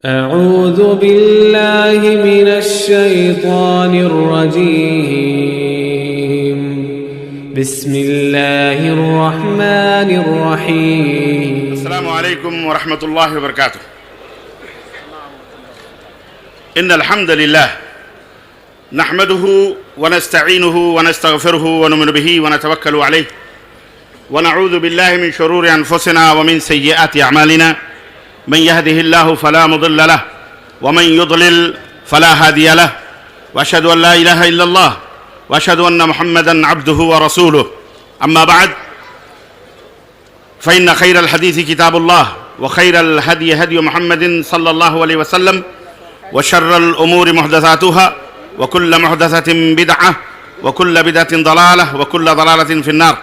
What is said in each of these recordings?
أعوذ بالله من الشيطان الرجيم بسم الله الرحمن الرحيم السلام عليكم ورحمة الله وبركاته. إن الحمد لله نحمده ونستعينه ونستغفره ونؤمن به ونتوكل عليه ونعوذ بالله من شرور أنفسنا ومن سيئات أعمالنا من يهده الله فلا مضل له ومن يضلل فلا هادي له وأشهد أن لا إله إلا الله وأشهد أن محمدا عبده ورسوله. أما بعد فإن خير الحديث كتاب الله وخير الهدي هدي محمد صلى الله عليه وسلم وشر الأمور محدثاتها وكل محدثة بدعة وكل بدعة ضلالة وكل ضلالة في النار.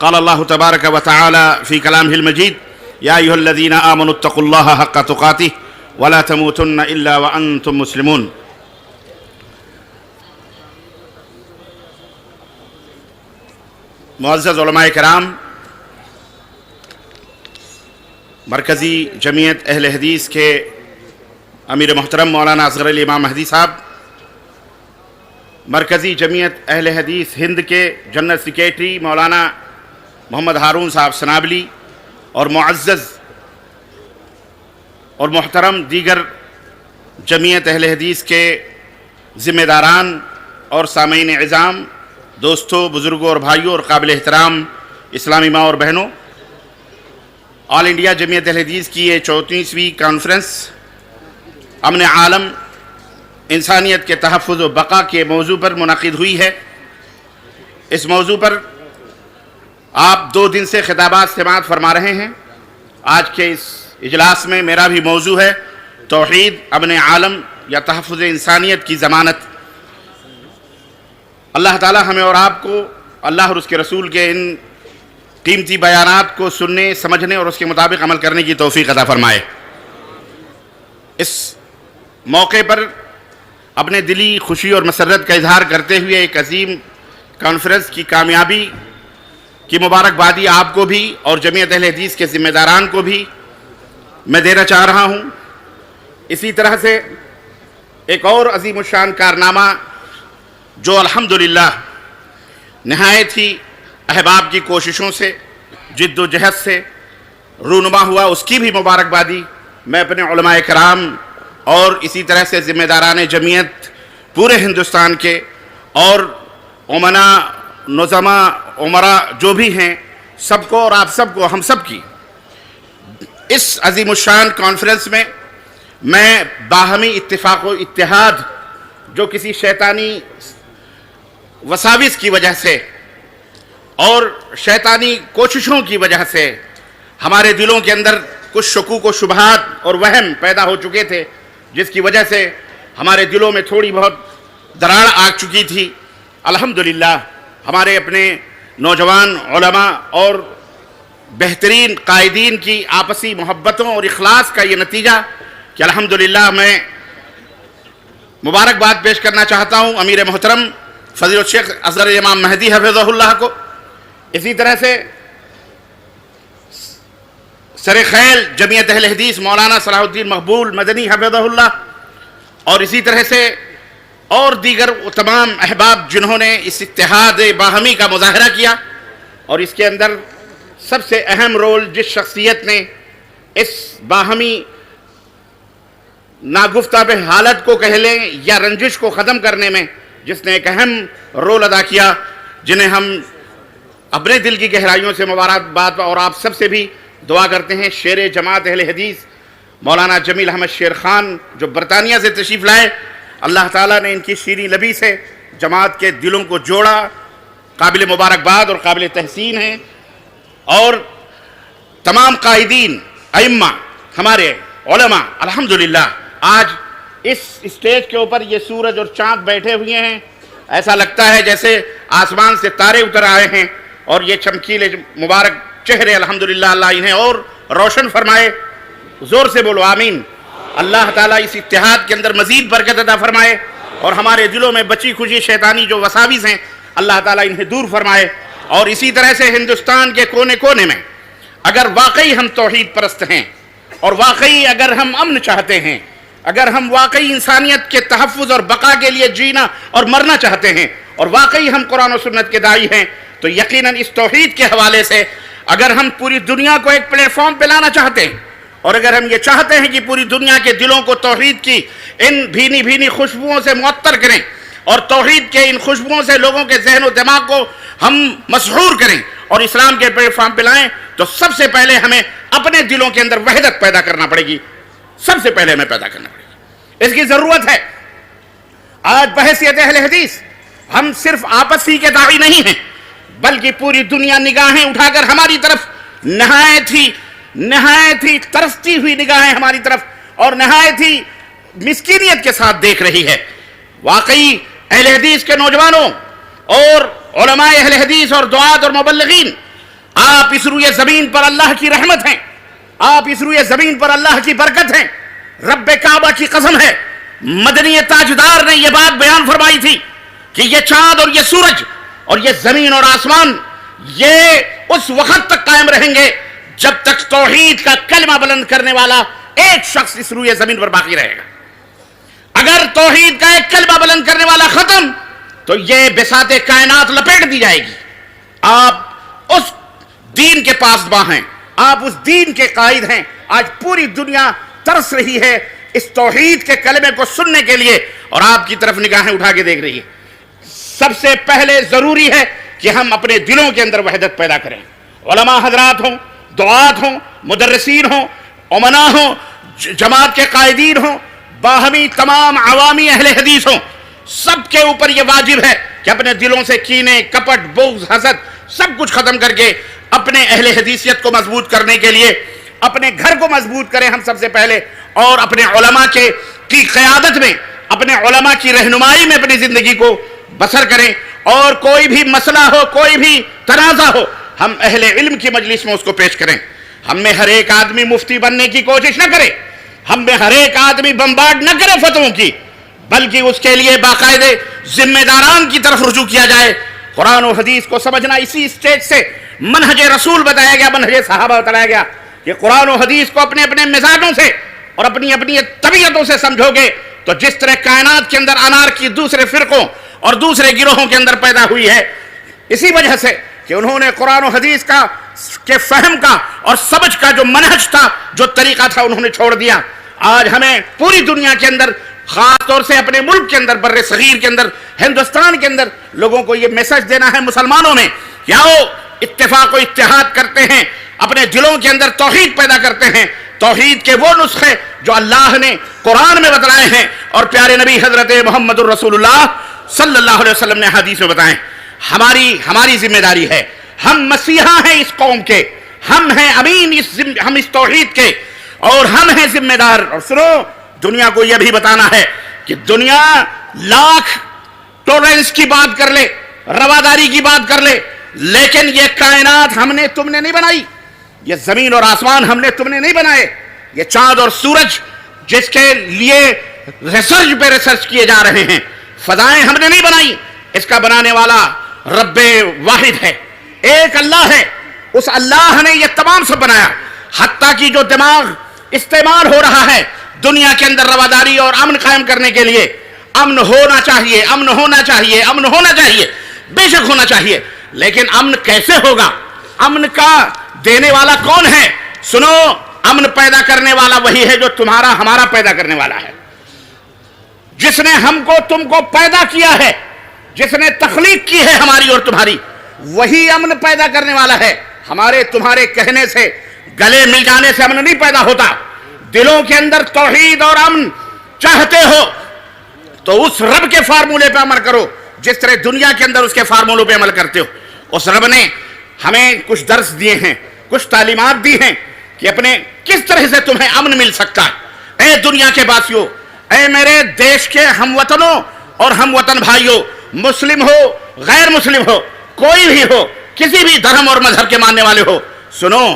قال الله تبارك وتعالى في كلامه المجيد: يا أيها الذين آمنوا اتقوا الله حق تقاته ولا تموتن إلا وأنتم مسلمون. معزز علماء کرام، مرکزی جمعیت اہل حدیث کے امیر محترم مولانا اصغر علی امام مہدی صاحب، مرکزی جمعیت اہل حدیث ہند کے جنرل سیکریٹری مولانا محمد ہارون صاحب سنابلی، اور معزز اور محترم دیگر جمعیت اہل حدیث کے ذمہ داران اور سامعین عظام، دوستوں، بزرگوں اور بھائیوں اور قابل احترام اسلامی ماں اور بہنوں، آل انڈیا جمعیت اہل حدیث کی یہ 34ویں کانفرنس امن عالم، انسانیت کے تحفظ و بقا کے موضوع پر منعقد ہوئی ہے. اس موضوع پر آپ 2 دن سے خطابات سماعت فرما رہے ہیں. آج کے اس اجلاس میں میرا بھی موضوع ہے توحید، امن عالم یا تحفظ انسانیت کی ضمانت. اللہ تعالی ہمیں اور آپ کو اللہ اور اس کے رسول کے ان قیمتی بیانات کو سننے، سمجھنے اور اس کے مطابق عمل کرنے کی توفیق عطا فرمائے. اس موقع پر اپنے دلی خوشی اور مسرت کا اظہار کرتے ہوئے ایک عظیم کانفرنس کی کامیابی کی مبارکبادی آپ کو بھی اور جمعیت اہل حدیث کے ذمہ داران کو بھی میں دینا چاہ رہا ہوں. اسی طرح سے ایک اور عظیم الشان کارنامہ جو الحمدللہ نہایت ہی احباب کی کوششوں سے، جد و جہد سے رونما ہوا، اس کی بھی مبارکبادی میں اپنے علماء کرام اور اسی طرح سے ذمہ داران جمعیت پورے ہندوستان کے اور امنا، نظما، عمرہ جو بھی ہیں سب کو اور آپ سب کو، ہم سب کی اس عظیم الشان کانفرنس میں میں باہمی اتفاق و اتحاد جو کسی شیطانی وساوس کی وجہ سے اور شیطانی کوششوں کی وجہ سے ہمارے دلوں کے اندر کچھ شکوک و شبہات اور وہم پیدا ہو چکے تھے، جس کی وجہ سے ہمارے دلوں میں تھوڑی بہت دراڑ آ چکی تھی. الحمدللہ ہمارے اپنے نوجوان علماء اور بہترین قائدین کی آپسی محبتوں اور اخلاص کا یہ نتیجہ کہ الحمدللہ میں مبارکباد پیش کرنا چاہتا ہوں امیر محترم فضیلۃ الشیخ اصغر امام مہدی حفظہ اللہ کو، اسی طرح سے سر خیل جمعیت اہل حدیث مولانا صلاح الدین مقبول مدنی حفظہ اللہ، اور اسی طرح سے اور دیگر تمام احباب جنہوں نے اس اتحاد باہمی کا مظاہرہ کیا. اور اس کے اندر سب سے اہم رول جس شخصیت نے اس باہمی ناگفتہ حالت کو کہہ لیں یا رنجش کو ختم کرنے میں جس نے ایک اہم رول ادا کیا، جنہیں ہم اپنے دل کی گہرائیوں سے مبارکباد اور آپ سب سے بھی دعا کرتے ہیں، شیر جماعت اہل حدیث مولانا جمیل احمد شیر خان جو برطانیہ سے تشریف لائے. اللہ تعالیٰ نے ان کی شیریں لبی سے جماعت کے دلوں کو جوڑا، قابل مبارکباد اور قابل تحسین ہیں. اور تمام قائدین، ائمہ، ہمارے علماء، الحمدللہ آج اس اسٹیج کے اوپر یہ سورج اور چاند بیٹھے ہوئے ہیں، ایسا لگتا ہے جیسے آسمان سے تارے اتر آئے ہیں. اور یہ چمکیلے مبارک چہرے الحمدللہ اللہ انہیں اور روشن فرمائے. زور سے بولو آمین. اللہ تعالیٰ اس اتحاد کے اندر مزید برکت عطا فرمائے اور ہمارے دلوں میں بچی کھچی شیطانی جو وساوس ہیں اللہ تعالیٰ انہیں دور فرمائے. اور اسی طرح سے ہندوستان کے کونے کونے میں اگر واقعی ہم توحید پرست ہیں اور واقعی اگر ہم امن چاہتے ہیں اگر ہم واقعی انسانیت کے تحفظ اور بقا کے لیے جینا اور مرنا چاہتے ہیں اور واقعی ہم قرآن و سنت کے داعی ہیں تو یقیناً اس توحید کے حوالے سے اگر ہم پوری دنیا کو ایک پلیٹ فارم پہ لانا چاہتے ہیں اور اگر ہم یہ چاہتے ہیں کہ پوری دنیا کے دلوں کو توحید کی ان بھینی بھینی خوشبوؤں سے معطر کریں اور توحید کے ان خوشبوؤں سے لوگوں کے ذہن و دماغ کو ہم مسحور کریں اور اسلام کے پلیٹ فارم پہ لائیں تو سب سے پہلے ہمیں اپنے دلوں کے اندر وحدت پیدا کرنا پڑے گی. سب سے پہلے ہمیں پیدا کرنا پڑے گی. اس کی ضرورت ہے. آج بحیثیت اہل حدیث ہم صرف آپس ہی کے داعی نہیں ہیں بلکہ پوری دنیا نگاہیں اٹھا کر ہماری طرف نہایت ہی ترستی ہوئی نگاہیں ہماری طرف اور نہایت ہی مسکینیت کے ساتھ دیکھ رہی ہے. واقعی اہل حدیث کے نوجوانوں اور علماء اہل حدیث اور دعات اور مبلغین، آپ اس روئے زمین پر اللہ کی رحمت ہیں، آپ اس روئے زمین پر اللہ کی برکت ہیں. رب کعبہ کی قسم ہے، مدنی تاجدار نے یہ بات بیان فرمائی تھی کہ یہ چاند اور یہ سورج اور یہ زمین اور آسمان یہ اس وقت تک قائم رہیں گے جب تک توحید کا کلمہ بلند کرنے والا ایک شخص اس روئے زمین پر باقی رہے گا. اگر توحید کا ایک کلمہ بلند کرنے والا ختم تو یہ بساط کائنات لپیٹ دی جائے گی. آپ اس دین کے پاسباں ہیں، آپ اس دین کے قائد ہیں. آج پوری دنیا ترس رہی ہے اس توحید کے کلمے کو سننے کے لیے اور آپ کی طرف نگاہیں اٹھا کے دیکھ رہی ہے. سب سے پہلے ضروری ہے کہ ہم اپنے دلوں کے اندر وحدت پیدا کریں. علماء حضرات ہوں، دعات ہوں، مدرسین ہوں، امنا ہوں، جماعت کے قائدین ہوں، باہمی تمام عوامی اہل حدیث ہوں، سب کے اوپر یہ واجب ہے کہ اپنے دلوں سے کینے، کپٹ، بغض، حسد سب کچھ ختم کر کے اپنے اہل حدیثیت کو مضبوط کرنے کے لیے اپنے گھر کو مضبوط کریں ہم سب سے پہلے، اور اپنے علماء کی قیادت میں، اپنے علماء کی رہنمائی میں اپنی زندگی کو بسر کریں. اور کوئی بھی مسئلہ ہو، کوئی بھی تنازع ہو، ہم اہل علم کی مجلس میں اس کو پیش کریں. ہم میں ہر ایک آدمی مفتی بننے کی کوشش نہ کرے، ہم میں ہر ایک آدمی بمبارڈ نہ کرے فتووں کی، بلکہ اس کے لیے باقاعدہ ذمہ داران کی طرف رجوع کیا جائے. قرآن و حدیث کو سمجھنا اسی سٹیج سے منہج رسول بتایا گیا، منہج صحابہ بتایا گیا کہ قرآن و حدیث کو اپنے اپنے مزاجوں سے اور اپنی اپنی طبیعتوں سے سمجھو گے تو جس طرح کائنات کے اندر انار کی دوسرے فرقوں اور دوسرے گروہوں کے اندر پیدا ہوئی ہے، اسی وجہ سے کہ انہوں نے قرآن و حدیث کے فہم کا اور سمجھ کا جو منہج تھا، جو طریقہ تھا، انہوں نے چھوڑ دیا. آج ہمیں پوری دنیا کے اندر، خاص طور سے اپنے ملک کے اندر، بر صغیر کے اندر، ہندوستان کے اندر لوگوں کو یہ میسج دینا ہے مسلمانوں میں کہ آؤ اتفاق و اتحاد کرتے ہیں، اپنے دلوں کے اندر توحید پیدا کرتے ہیں. توحید کے وہ نسخے جو اللہ نے قرآن میں بتلائے ہیں اور پیارے نبی حضرت محمد الرسول اللہ صلی اللہ علیہ وسلم نے حدیث میں بتائیں. ہماری ذمہ داری ہے، ہم مسیحا ہیں اس قوم کے، ہم ہیں امین ہم اس توحید کے، اور ہم ہیں ذمہ دار. اور سنو، دنیا کو یہ بھی بتانا ہے کہ دنیا لاکھ ٹولرنس کی بات کر لے، رواداری کی بات کر لے، لیکن یہ کائنات ہم نے تم نے نہیں بنائی، یہ زمین اور آسمان ہم نے تم نے نہیں بنائے، یہ چاند اور سورج جس کے لیے ریسرچ پہ ریسرچ کیے جا رہے ہیں، فضائیں ہم نے نہیں بنائی. اس کا بنانے والا رب واحد ہے، ایک اللہ ہے. اس اللہ نے یہ تمام سب بنایا. حتیٰ کہ جو دماغ استعمال ہو رہا ہے دنیا کے اندر رواداری اور امن قائم کرنے کے لیے، امن ہونا چاہیے، امن ہونا چاہیے، امن ہونا چاہیے، بے شک ہونا چاہیے، لیکن امن کیسے ہوگا؟ امن کا دینے والا کون ہے؟ سنو، امن پیدا کرنے والا وہی ہے جو تمہارا ہمارا پیدا کرنے والا ہے، جس نے ہم کو تم کو پیدا کیا ہے، جس نے تخلیق کی ہے ہماری اور تمہاری، وہی امن پیدا کرنے والا ہے. ہمارے تمہارے کہنے سے، گلے مل جانے سے امن نہیں پیدا ہوتا. دلوں کے اندر توحید اور امن چاہتے ہو تو اس رب کے فارمولے پہ عمل کرو جس طرح دنیا کے اندر اس کے فارمولوں پہ عمل کرتے ہو. اس رب نے ہمیں کچھ درس دیے ہیں، کچھ تعلیمات دی ہیں کہ اپنے کس طرح سے تمہیں امن مل سکتا ہے. اے دنیا کے باسیوں، اے میرے دیش کے ہم وطنوں اور ہم وطن بھائیوں، مسلم ہو، غیر مسلم ہو، کوئی بھی ہو، کسی بھی دھرم اور مذہب کے ماننے والے ہو، سنو،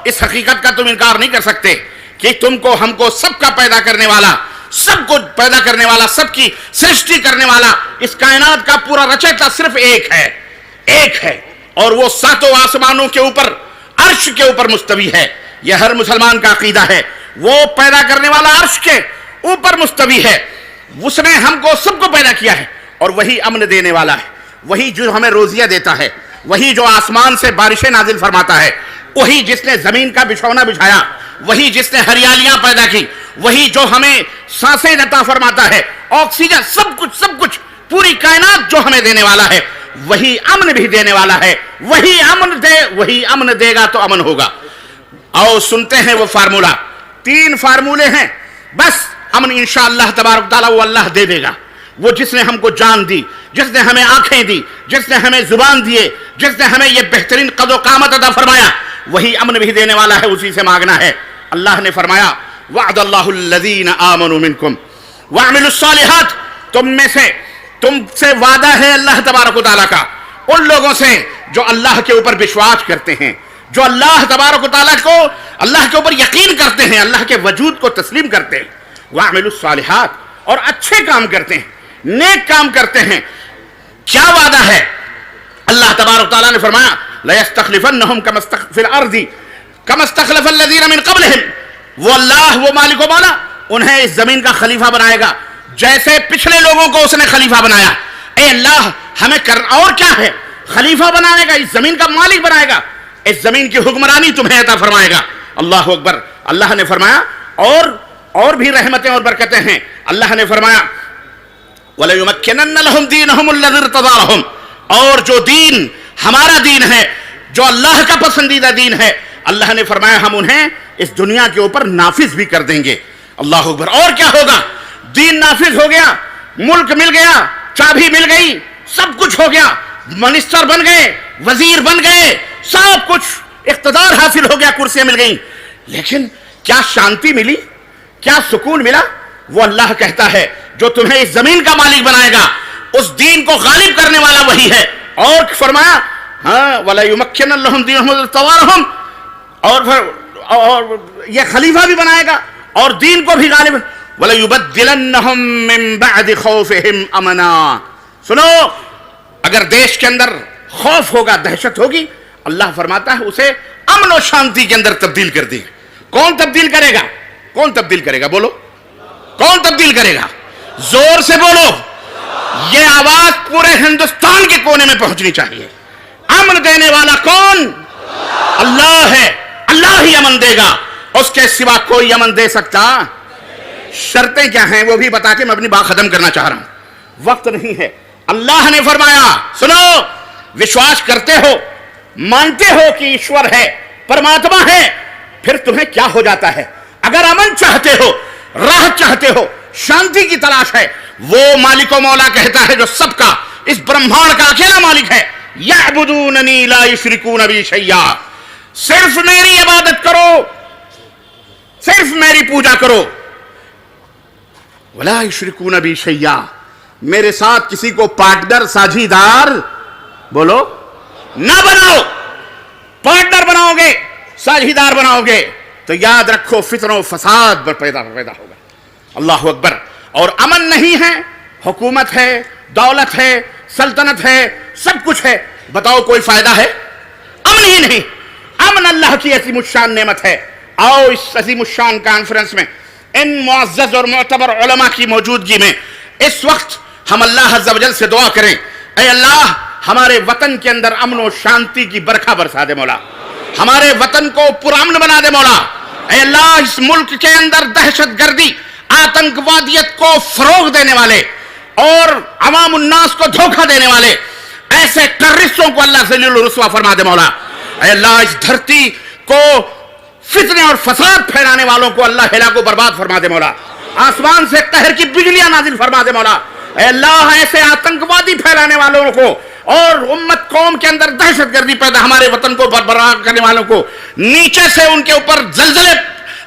اس حقیقت کا تم انکار نہیں کر سکتے کہ تم کو، ہم کو، سب کا پیدا کرنے والا، سب کو پیدا کرنے والا، سب کی سرشٹی کرنے والا، اس کائنات کا پورا رچیتا صرف ایک ہے، اور وہ ساتوں آسمانوں کے اوپر، عرش کے اوپر مستوی ہے. یہ ہر مسلمان کا عقیدہ ہے. وہ پیدا کرنے والا عرش کے اوپر مستوی ہے، اس نے ہم کو سب کو پیدا کیا ہے، اور وہی امن دینے والا ہے، وہی جو ہمیں روزیاں دیتا ہے، وہی جو آسمان سے بارشیں نازل فرماتا ہے، وہی جس نے زمین کا بچھونا بچھایا، وہی جس نے ہریالیاں پیدا کی، وہی جو ہمیں سانسیں عطا فرماتا ہے، آکسیجن، سب کچھ پوری کائنات جو ہمیں دینے والا ہے، وہی امن بھی دینے والا ہے، وہی امن دے گا تو امن ہوگا۔ آؤ سنتے ہیں وہ فارمولہ، 3 فارمولے ہیں، بس امن انشاءاللہ تبارک تعالیٰ وہ اللہ دے دے گا۔ وہ جس نے ہم کو جان دی، جس نے ہمیں آنکھیں دی، جس نے ہمیں زبان دیے، جس نے ہمیں یہ بہترین قد و قامت عطا فرمایا، وہی امن بھی دینے والا ہے، اسی سے مانگنا ہے۔ اللہ نے فرمایا وعد اللہ الذین آمنوا منکم وعملوا الصالحات، تم سے وعدہ ہے اللہ تبارک و تعالیٰ کا ان لوگوں سے جو اللہ کے اوپر وشواس کرتے ہیں، جو اللہ تبارک و تعالیٰ کو اللہ کے اوپر یقین کرتے ہیں، اللہ کے وجود کو تسلیم کرتے ہیں، وعملوا الصالحات، اور اچھے کام کرتے ہیں، نیک کام کرتے ہیں۔ کیا وعدہ ہے؟ اللہ تبارک تعالیٰ نے فرمایا لَيَسْتَخْلِفَنَّهُمْ فِي الْأَرْضِ كَمَا اسْتَخْلَفَ الَّذِينَ مِنْ قَبْلِهِمْ، وہ اللہ، وہ مالک و مولا انہیں اس زمین کا خلیفہ بنائے گا جیسے پچھلے لوگوں کو اس نے خلیفہ بنایا۔ اے اللہ ہمیں اور کیا ہے؟ خلیفہ بنائے گا، اس زمین کا مالک بنائے گا، اس زمین کی حکمرانی تمہیں عطا فرمائے گا۔ اللہ اکبر۔ اللہ نے فرمایا اور بھی رحمتیں اور برکتیں ہیں۔ اللہ نے فرمایا وَلَيُمَكِّنَنَّ لَهُمْ دِينَهُمُ الَّذِي ارْتَضَىٰ لَهُمْ، اور جو دین ہمارا دین ہے، جو اللہ کا پسندیدہ دین ہے، اللہ نے فرمایا ہم انہیں اس دنیا کے اوپر نافذ بھی کر دیں گے۔ اللہ اکبر۔ اور کیا ہوگا؟ دین نافذ ہو گیا، ملک مل گیا، چابی مل گئی، سب کچھ ہو گیا، منسٹر بن گئے، وزیر بن گئے، سب کچھ اقتدار حاصل ہو گیا، کرسیاں مل گئیں، لیکن کیا شانتی ملی؟ کیا سکون ملا؟ وہ اللہ کہتا ہے جو تمہیں اس زمین کا مالک بنائے گا، اس دین کو غالب کرنے والا وہی ہے۔ اور فرمایا وَلَيُمَكِّنَنَّ لَهُمْ دِينَهُمُ الَّذِي ارْتَضَىٰ لَهُمْ، اور یہ خلیفہ بھی بنائے گا اور دین کو بھی غالب۔ وَلَيُبَدِّلَنَّهُمْ مِنْ بَعْدِ خَوْفِهِمْ أَمْنًا، سنو، اگر دیش کے اندر خوف ہوگا، دہشت ہوگی، اللہ فرماتا ہے اسے امن و شانتی کے اندر تبدیل کر دے گا۔ کون تبدیل کرے گا؟ کون تبدیل کرے گا؟ بولو، کون تبدیل کرے گا؟ زور سے بولو، یہ آواز پورے ہندوستان کے کونے میں پہنچنی چاہیے۔ امن دینے والا کون؟ اللہ ہے، اللہ ہی امن دے گا، اس کے سوا کوئی امن دے سکتا؟ شرطیں کیا ہیں وہ بھی بتا کے میں اپنی بات ختم کرنا چاہ رہا ہوں، وقت نہیں ہے۔ اللہ نے فرمایا سنو، وشواس کرتے ہو، مانتے ہو کہ ایشور ہے، پرماتما ہے، پھر تمہیں کیا ہو جاتا ہے؟ اگر امن چاہتے ہو، راحت چاہتے ہو، شانتی کی تلاش ہے، وہ مالک و مولا کہتا ہے جو سب کا، اس برہمانڈ کا اکیلا مالک ہے، یعبدوننی لا یشرکون بی شیئا، صرف میری عبادت کرو، صرف میری پوجا کرو، ولا یشرکون بی شیئا، میرے ساتھ کسی کو پارٹنر، ساجھیدار بولو نہ بناؤ۔ پارٹنر بناؤ گے، ساجھیدار بناؤ گے تو یاد رکھو فتنہ و فساد پیدا ہوگا۔ اللہ اکبر۔ اور امن نہیں ہے، حکومت ہے، دولت ہے، سلطنت ہے، سب کچھ ہے، بتاؤ کوئی فائدہ ہے؟ امن ہی نہیں۔ امن اللہ کی عظیم الشان نعمت ہے۔ آؤ اس عظیم الشان کانفرنس میں ان معزز اور معتبر علماء کی موجودگی میں اس وقت ہم اللہ عز و جل سے دعا کریں، اے اللہ ہمارے وطن کے اندر امن و شانتی کی برکھا برسا دے مولا، ہمارے وطن کو پرامن بنا دے مولا، اے اللہ اس ملک کے اندر دہشت گردی، آتنکوادیت کو فروغ دینے والے اور عوام الناس کو دھوکہ دینے والے ایسے ٹیررسٹوں کو اللہ ذلیل و رسوا فرما دے مولا، اے اللہ اس دھرتی کو فتنے اور فساد پھیلانے والوں کو اللہ ہلاک و برباد فرما دے مولا، آسمان سے قہر کی بجلیاں نازل فرما دے مولا، اے اللہ ایسے آتنکوادی پھیلانے والوں کو اور امت قوم کے اندر دہشت گردی پیدا ہمارے وطن کو برباد کرنے والوں کو نیچے سے ان کے اوپر زلزلے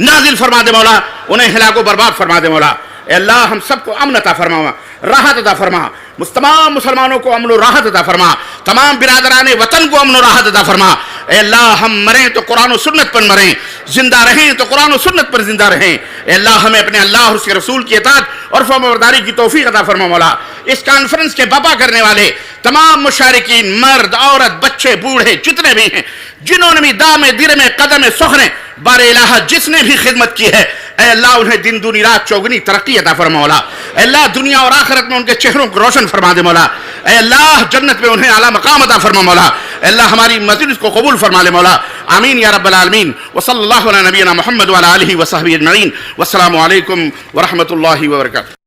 نازل فرما دے مولا، انہیں ہلاک و برباد فرما دے مولا، اے اللہ ہم سب کو امن عطا فرما، راحت عطا فرما، تمام مسلمانوں کو امن و راحت عطا فرما، تمام برادران وطن کو امن و راحت عطا فرما، اے اللہ ہم مریں تو قرآن و سنت پر مریں، زندہ رہیں تو قرآن و سنت پر زندہ رہیں۔ اے اللہ ہمیں اپنے اللہ اور اس کے رسول کی اطاعت اور فرمانبرداری کی توفیق عطا فرما مولا۔ اس کانفرنس کے بپا کرنے والے تمام مشارکین، مرد، عورت، بچے، بوڑھے جتنے بھی ہیں، جنہوں نے بھی دامے درمے قدم سخنے بار الہ جس نے بھی خدمت کی ہے، اے اللہ انہیں دن دونی رات چوگنی ترقی عطا فرما مولا۔ اے اللہ دنیا اور آخرت میں ان کے چہروں کو روشن فرما دے مولا۔ اے اللہ جنت میں انہیں اعلیٰ مقام عطا فرما مولا۔ اے اللہ ہماری مجلس کو قبول فرما لے مولا، آمین یا رب العالمین۔ وصلی اللہ علی نبینا محمد وعلی آلہ وصحبہ اجمعین، والسلام علیکم ورحمۃ اللہ وبرکاتہ۔